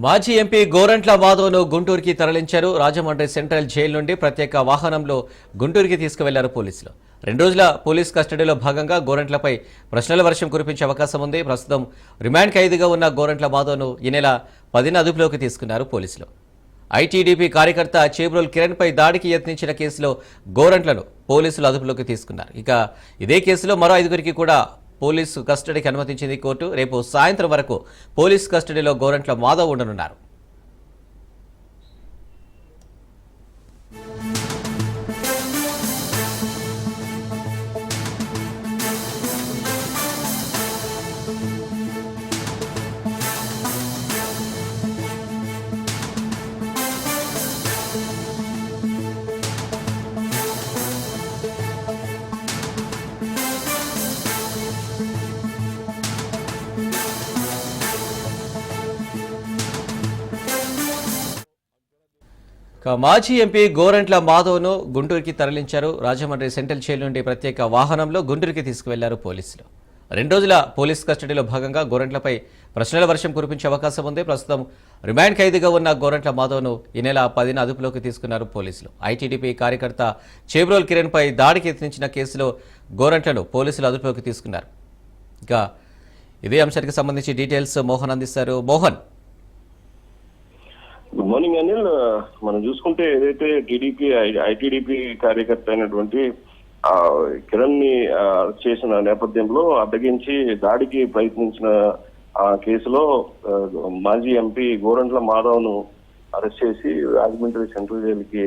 మాజీ ఎంపీ గోరంట్ల మాధవ్ను గుంటూరుకి తరలించారు. Rajahmundry central jail నుండి ప్రత్యేక వాహనంలో గుంటూరుకి తీసుకువెళ్లారు పోలీసులు. 2 రోజుల పోలీస్ కస్టడీలో భాగంగా గోరంట్లపై ప్రశ్నల వర్షం కురిపించే అవకాశం ఉంది. ప్రస్తుతం రిమాండ్ ఖైదీగా ఉన్న గోరంట్ల మాధవ్ను ఈ నెల 10న అదుపులోకి తీసుకున్నారు పోలీసులు. ఐటీడీపీ కార్యకర్త చేబ్రోల్ కిరణ్ పై దాడికి యత్నించిన కేసులో గోరంట్లను పోలీసులు అదుపులోకి తీసుకున్నారు. ఇక ఇదే కేసులో మరో 5గురికి కూడా పోలీసు కస్టడీకి అనుమతించింది కోర్టు. రేపు సాయంత్రం వరకు పోలీసు కస్టడీలో గోరంట్ల మాధవ్ ఉండనున్నారు. మాజీ ఎంపీ గోరంట్ల మాధవ్ను గుంటూరుకి తరలించారు. రాజమండ్రి సెంట్రల్ జైలు నుండి ప్రత్యేక వాహనంలో గుంటూరుకి తీసుకువెళ్లారు పోలీసులు. 2 రోజుల పోలీస్ కస్టడీలో భాగంగా గోరంట్లపై ప్రశ్నల వర్షం కురిపించే అవకాశం ఉంది. ప్రస్తుతం రిమాండ్ ఖైదీగా ఉన్న గోరంట్ల మాధవ్ను ఈ నెల 10న అదుపులోకి తీసుకున్నారు పోలీసులు. ఐటీడీపీ కార్యకర్త చేబ్రోల్ కిరణ్ పై దాడికి యత్నించిన కేసులో గోరంట్లను పోలీసులు అదుపులోకి తీసుకున్నారు. ఇక ఇదే అంశానికి సంబంధించి డీటెయిల్స్ మోహన్ అందిస్తారు. మోహన్. Good morning Anil. మనం చూసుకుంటే ఏదైతే టీడీపీ ఐటీడీపీ కార్యకర్త అయినటువంటి కిరణ్ ని చేసిన నేపథ్యంలో అడ్డగించి దాడికి ప్రయత్నించిన ఆ కేసులో మాజీ ఎంపీ గోరంట్ల మాధవ్ ను అరెస్ట్ చేసి రాజమండ్రి సెంట్రల్ జైలుకి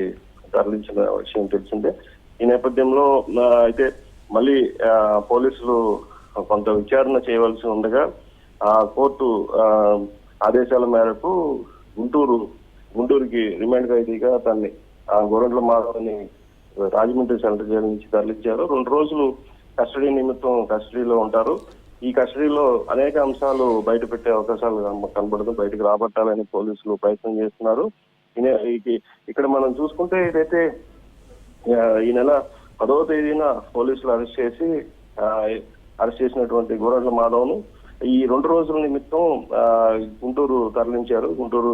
తరలించిన విషయం తెలిసిందే. ఈ నేపథ్యంలో అయితే మళ్ళీ పోలీసులు కొంత విచారణ చేయవలసి ఉండగా కోర్టు ఆదేశాల మేరకు గుంటూరుకి రిమాండ్ ఖైదీగా తన్ని గోరంట్ల మాధవ్ని రాజమండ్రి సెంట్రల్ జైలు నుంచి తరలించారు. 2 రోజులు కస్టడీ నిమిత్తం కస్టడీలో ఉంటారు. ఈ కస్టడీలో అనేక అంశాలు బయట పెట్టే అవకాశాలు కనబడదు. బయటకు రాబట్టాలని పోలీసులు ప్రయత్నం చేస్తున్నారు. ఇక్కడ మనం చూసుకుంటే ఏదైతే ఈ నెల 10వ తేదీన పోలీసులు అరెస్ట్ చేసినటువంటి గోరంట్ల మాధవ్ను ఈ 2 రోజుల నిమిత్తం గుంటూరు తరలించారు. గుంటూరు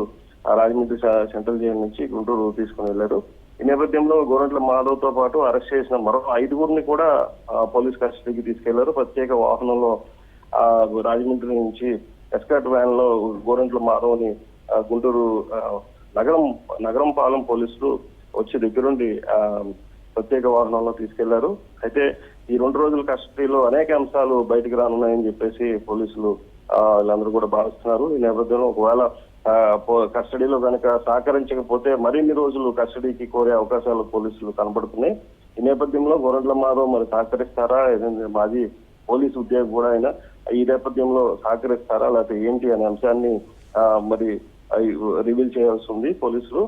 రాజమండ్రి సెంట్రల్ జైలు నుంచి గుంటూరు తీసుకుని వెళ్లారు. ఈ నేపథ్యంలో గోరంట్ల మాధవ్ తో పాటు అరెస్ట్ చేసిన మరో 5గురిని కూడా పోలీస్ కస్టడీకి తీసుకెళ్లారు. ప్రత్యేక వాహనంలో రాజమండ్రి నుంచి ఎస్కాట్ వ్యాన్ లో గోరంట్ల మాధవ్ ని గుంటూరు నగరం పాలెం పోలీసులు వచ్చి దగ్గరుండి ప్రత్యేక వాహనంలో తీసుకెళ్లారు. అయితే ఈ 2 రోజుల కస్టడీలో అనేక అంశాలు బయటకు రానున్నాయని చెప్పేసి పోలీసులు వీళ్ళందరూ కూడా భావిస్తున్నారు. ఈ నేపథ్యంలో ఒకవేళ కస్టడీలో కనుక సహకరించకపోతే మరిన్ని రోజులు కస్టడీకి కోరే అవకాశాలు పోలీసులు కనబడుతున్నాయి. ఈ నేపథ్యంలో గోరంట్ల మాధవ్ మరి సహకరిస్తారా, మాజీ పోలీసు ఉద్యోగి కూడా అయినా ఈ నేపథ్యంలో సహకరిస్తారా లేకపోతే ఏంటి అనే అంశాన్ని మరి రివీల్ చేయాల్సి ఉంది పోలీసులు.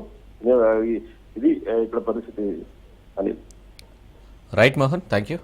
ఇది ఇక్కడ పరిస్థితి అని. Right Mohan, thank you.